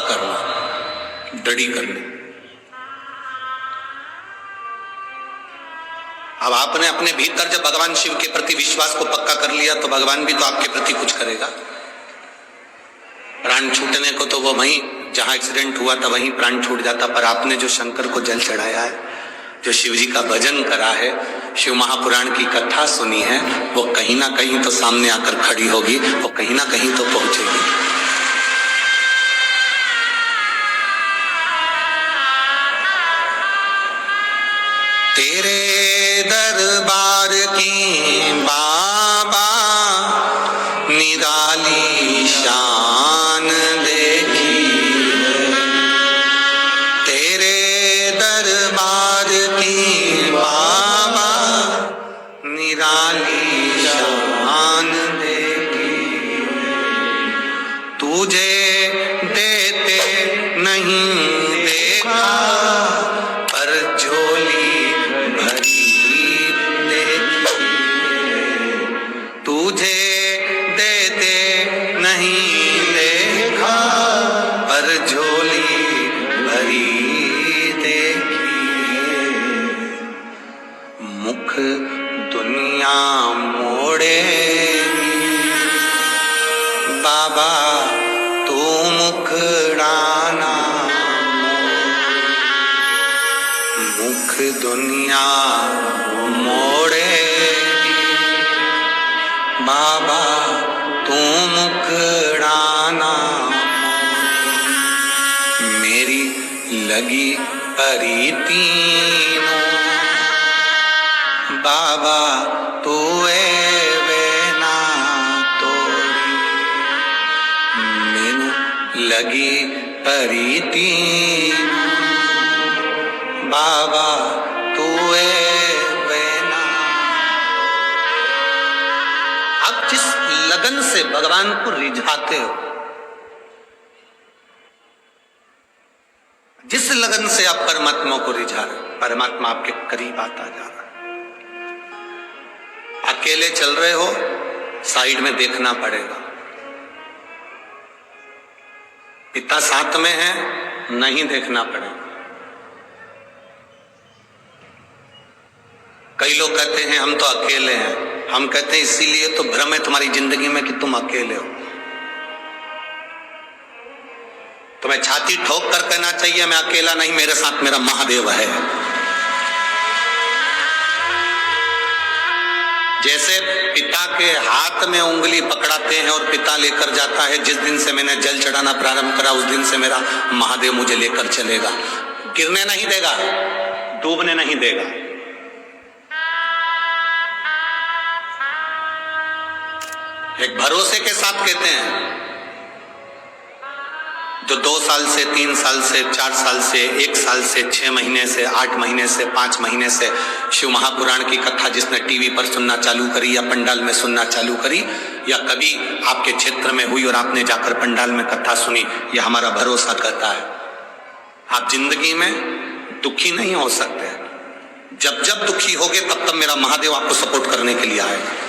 करना, दृढ़ी करनी। अब आपने अपने भीतर जब भगवान शिव के प्रति विश्वास को पक्का कर लिया तो भगवान भी तो आपके प्रति कुछ करेगा। प्राण छूटने को तो वो वहीं जहां एक्सीडेंट हुआ था वहीं प्राण छूट जाता, पर आपने जो शंकर को जल चढ़ाया है, जो शिव जी का भजन करा है, शिव महापुराण की कथा सुनी है, वो कहीं ना कहीं तो सामने आकर खड़ी होगी, वो कहीं ना कहीं तो पहुंचेगी। तेरे दरबार की बाबा निराली शान देखी, तेरे दरबार की बाबा निराली शान देखी। तुझे देते नहीं देखा पर झोली भरी देखी, तुझे देते नहीं देखा पर झोली भरी देखी। मुख दुनिया मोड़ेगी बाबा तू मुखड़ाना, मुख दुनिया मोड़ेगी बाबा तू मुखड़ाना। मेरी लगी परी तीनों बाबा तू वेना तोड़ी, मैनू लगी परी तीनों बाबा तू वेना। आप जिस लगन से भगवान को रिझाते हो, जिस लगन से आप परमात्मा को रिझा रहे, परमात्मा आपके करीब आता जा रहा है। अकेले चल रहे हो, साइड में देखना पड़ेगा। पिता साथ में है, नहीं देखना पड़ेगा। कई लोग कहते हैं हम तो अकेले हैं, हम कहते हैं इसीलिए तो भ्रम है तुम्हारी जिंदगी में कि तुम अकेले हो। तुम्हें छाती ठोक कर कहना चाहिए मैं अकेला नहीं, मेरे साथ मेरा महादेव है। जैसे पिता के हाथ में उंगली पकड़ाते हैं और पिता लेकर जाता है, जिस दिन से मैंने जल चढ़ाना प्रारंभ करा उस दिन से मेरा महादेव मुझे लेकर चलेगा, गिरने नहीं देगा, डूबने नहीं देगा। एक भरोसे के साथ कहते हैं, जो 2 साल से 3 साल से 4 साल से 1 साल से 6 महीने से 8 महीने से 5 महीने से शिव महापुराण की कथा जिसने टीवी पर सुनना चालू करी या पंडाल में सुनना चालू करी या कभी आपके क्षेत्र में हुई और आपने जाकर पंडाल में कथा सुनी, यह हमारा भरोसा कहता है आप जिंदगी में दुखी नहीं हो सकते। जब जब दुखी होगे तब तब मेरा महादेव आपको सपोर्ट करने के लिए आएगा।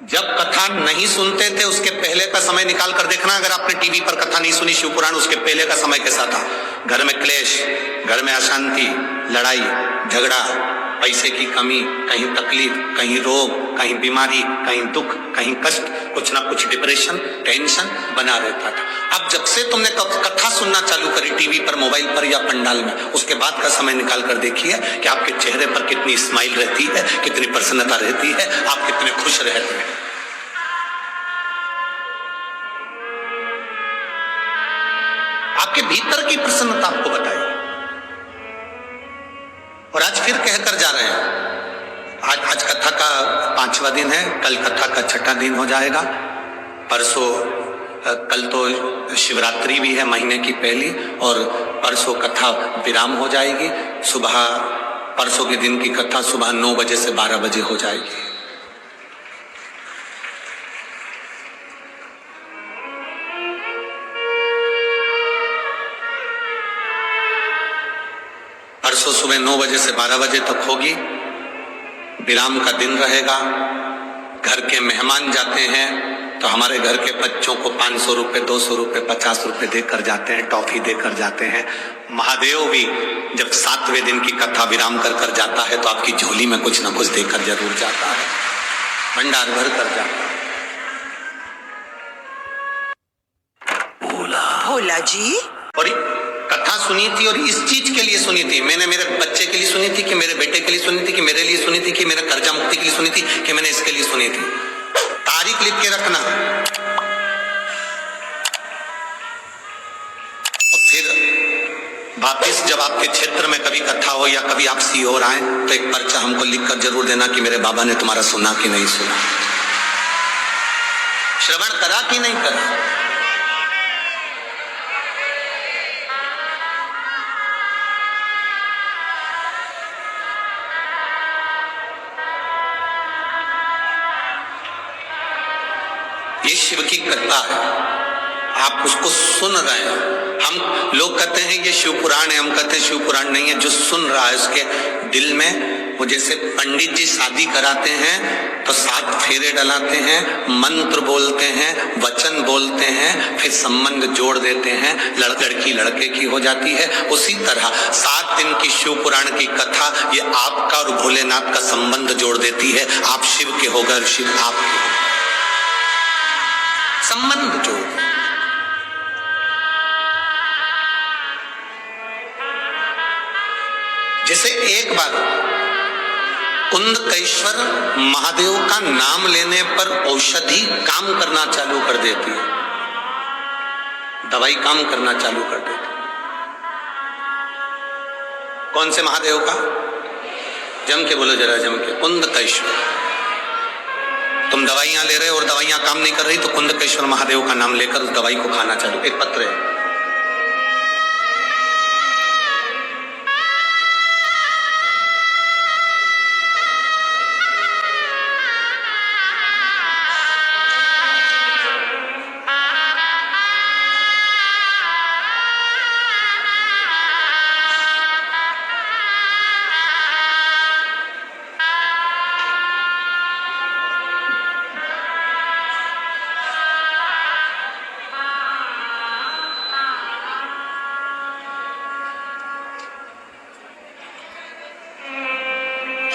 जब कथा नहीं सुनते थे उसके पहले का समय निकाल कर देखना, अगर आपने टीवी पर कथा नहीं सुनी शिव पुराण, उसके पहले का समय कैसा था। घर में क्लेश, घर में अशांति, लड़ाई झगड़ा, पैसे की कमी, कहीं तकलीफ, कहीं रोग, कहीं बीमारी, कहीं दुख, कहीं कष्ट, कुछ ना कुछ डिप्रेशन, टेंशन बना रहता था। अब जब से तुमने कथा सुनना चालू करी टीवी पर, मोबाइल पर या पंडाल में, उसके बाद का समय निकाल कर देखिए कि आपके चेहरे पर कितनी स्माइल रहती है, कितनी प्रसन्नता रहती है, आप कितने खुश रहते हैं। आपके भीतर की प्रसन्नता आपको बताइए। और आज फिर कहकर जा रहे हैं, आज कथा का 5वां दिन है, कल कथा का 6ठा दिन हो जाएगा। परसों, कल तो शिवरात्रि भी है महीने की पहली, और परसों कथा विराम हो जाएगी। सुबह परसों के दिन की कथा सुबह 9 बजे से 12 बजे हो जाएगी। परसों सुबह 9 बजे से 12 बजे तक होगी। विराम का दिन रहेगा। घर के मेहमान जाते हैं तो हमारे घर के बच्चों को 500 रुपए, 200 रुपए, 50 रुपए देकर जाते हैं, टॉफी देकर जाते हैं। महादेव भी जब 7वें दिन की कथा विराम कर कर जाता है तो आपकी झोली में कुछ ना कुछ देकर जरूर जाता है, भंडार भर कर जाता है। भोला जी, और कथा सुनी थी और इस चीज के लिए सुनी थी, मैंने मेरे बच्चे के लिए सुनी थी कि मेरे बेटे के लिए सुनी थी कि मेरे लिए सुनी थी कि मेरे कर्जा मुक्ति के लिए सुनी थी कि मैंने इसके लिए सुनी थी। तारीख लिख के रखना। और फिर वापिस जब आपके क्षेत्र में कभी कथा हो या कभी आप सीहोर आए तो एक पर्चा हमको लिखकर जरूर देना कि मेरे बाबा ने तुम्हारा सुना कि नहीं सुना, श्रवण करा कि नहीं करा। ये शिव की कृपा है, आप उसको सुन रहे हैं। हम लोग कहते हैं ये शिव पुराण है, हम कहते हैं शिव पुराण नहीं है। जो सुन रहा है उसके दिल में, वो जैसे पंडित जी शादी कराते हैं तो 7 फेरे डलाते हैं, मंत्र बोलते हैं, वचन बोलते हैं, फिर संबंध जोड़ देते हैं, लड़की लड़के की हो जाती है। उसी तरह 7 दिन की शिव पुराण की कथा ये आपका और भोलेनाथ का संबंध जोड़ देती है। आप शिव के हो गए, शिव आपके संबंध जोड़। जैसे एक बार कुंदकेश्वर महादेव का नाम लेने पर औषधि काम करना चालू कर देती है, दवाई काम करना चालू कर देती है। कौन से महादेव का? जम के बोलो जरा, जम के। कुंदकेश्वर। तुम दवाइयां ले रहे हो और दवाइयां काम नहीं कर रही तो कुंदकेश्वर महादेव का नाम लेकर उस दवाई को खाना चालू। एक पत्र है,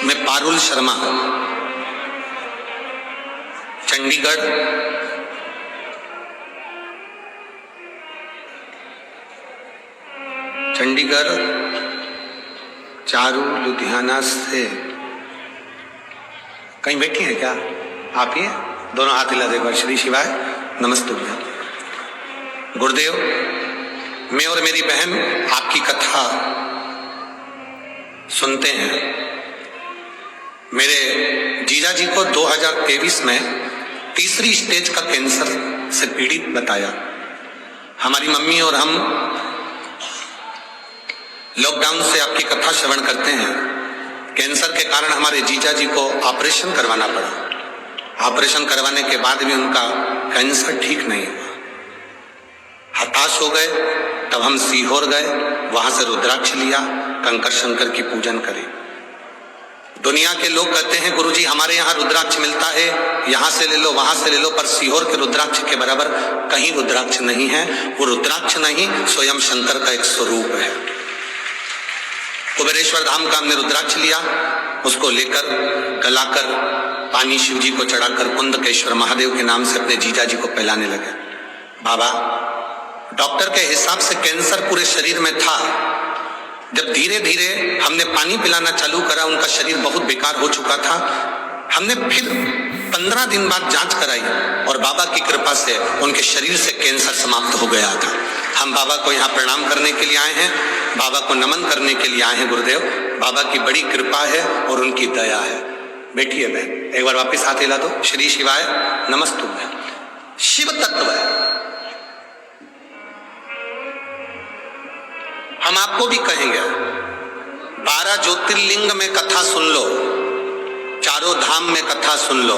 मैं पारुल शर्मा, चंडीगढ़ चारू लुधियाना से। कहीं बैठी है क्या आप? ही दोनों हाथ हिला देखो। श्री शिवाय, नमस्ते भैया। गुरुदेव, मैं और मेरी बहन आपकी कथा सुनते हैं। मेरे जीजा जी को 2023 में 3री स्टेज का कैंसर से पीड़ित बताया। हमारी मम्मी और हम लॉकडाउन से आपकी कथा श्रवण करते हैं। कैंसर के कारण हमारे जीजा जी को ऑपरेशन करवाना पड़ा। ऑपरेशन करवाने के बाद भी उनका कैंसर ठीक नहीं हुआ। हताश हो गए, तब हम सीहोर गए, वहां से रुद्राक्ष लिया, कंकर शंकर की पूजन करी। दुनिया के लोग कहते हैं गुरुजी हमारे यहाँ रुद्राक्ष मिलता है, यहाँ से ले लो, वहां से ले लो, पर सीहोर के रुद्राक्ष के बराबर कहीं रुद्राक्ष नहीं है। वो रुद्राक्ष नहीं, स्वयं शंकर का एक स्वरूप है। कुबेरेश्वर धाम का हमने रुद्राक्ष लिया, उसको लेकर गलाकर पानी शिव जी को चढ़ाकर कुंदकेश्वर महादेव के नाम से अपने जीजा जी को पिलाने लगे। बाबा, डॉक्टर के हिसाब से कैंसर पूरे शरीर में था। जब धीरे धीरे हमने पानी पिलाना चालू करा, उनका शरीर बहुत बेकार हो चुका था। हमने फिर 15 दिन बाद जांच कराई और बाबा की कृपा से उनके शरीर से कैंसर समाप्त हो गया था। हम बाबा को यहाँ प्रणाम करने के लिए आए हैं, बाबा को नमन करने के लिए आए हैं। गुरुदेव, बाबा की बड़ी कृपा है और उनकी दया है। बैठिए बहन, एक बार वापिस हाथ हिला दो। श्री शिवाय, नमस्तुभ्यं। शिव तत्व है। हम आपको भी कहेंगे 12 ज्योतिर्लिंग में कथा सुन लो, चारों धाम में कथा सुन लो,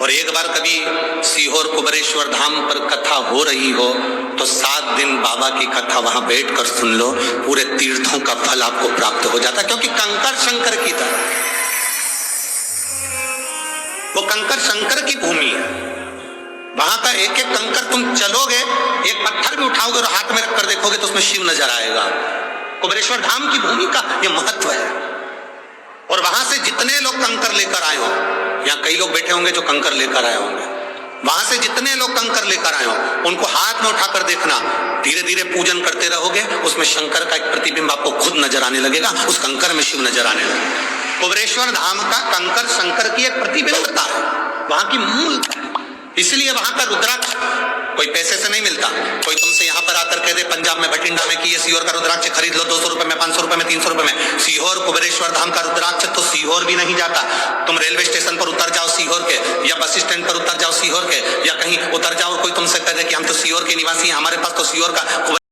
और एक बार कभी सीहोर कुबेरेश्वर धाम पर कथा हो रही हो तो 7 दिन बाबा की कथा वहां बैठकर सुन लो, पूरे तीर्थों का फल आपको प्राप्त हो जाता है। क्योंकि कंकर शंकर की तरह वो कंकर शंकर की भूमि है। वहां का एक एक कंकर तुम चलोगे, एक पत्थर भी उठाओगे और हाथ में रखकर देखोगे तो उसमें शिव नजर आएगा। कुबेरेश्वर धाम की भूमि का यह महत्व है। और वहां से जितने लोग कंकर लेकर आए हो, या कई लोग बैठे होंगे जो कंकर लेकर आए होंगे, वहां से जितने लोग कंकर लेकर आए हो उनको हाथ में उठाकर देखना, धीरे धीरे पूजन करते रहोगे, उसमें शंकर का एक प्रतिबिंब आपको खुद नजर आने लगेगा, उस कंकर में शिव नजर आने लगेगा। कुबेरेश्वर धाम का कंकर शंकर की एक प्रतिबिंबता है, वहां की मूलता है। इसलिए वहां का रुद्राक्ष कोई पैसे से नहीं मिलता। कोई तुमसे यहां पर आकर कह दे पंजाब में भटिंडा में कि ये सीहोर का रुद्राक्ष खरीद लो 200 रुपए में, 500 रुपए में, 300 रुपए में। सीहोर कुबेरेश्वर धाम का रुद्राक्ष तो सीहोर भी नहीं जाता। तुम रेलवे स्टेशन पर उतर जाओ सीहोर के, या बस स्टैंड पर उतर जाओ सीहोर के, या कहीं उतर जाओ, कोई तुमसे कह दे कि हम तो सीहोर के निवासी हैं, हमारे पास तो सीहोर का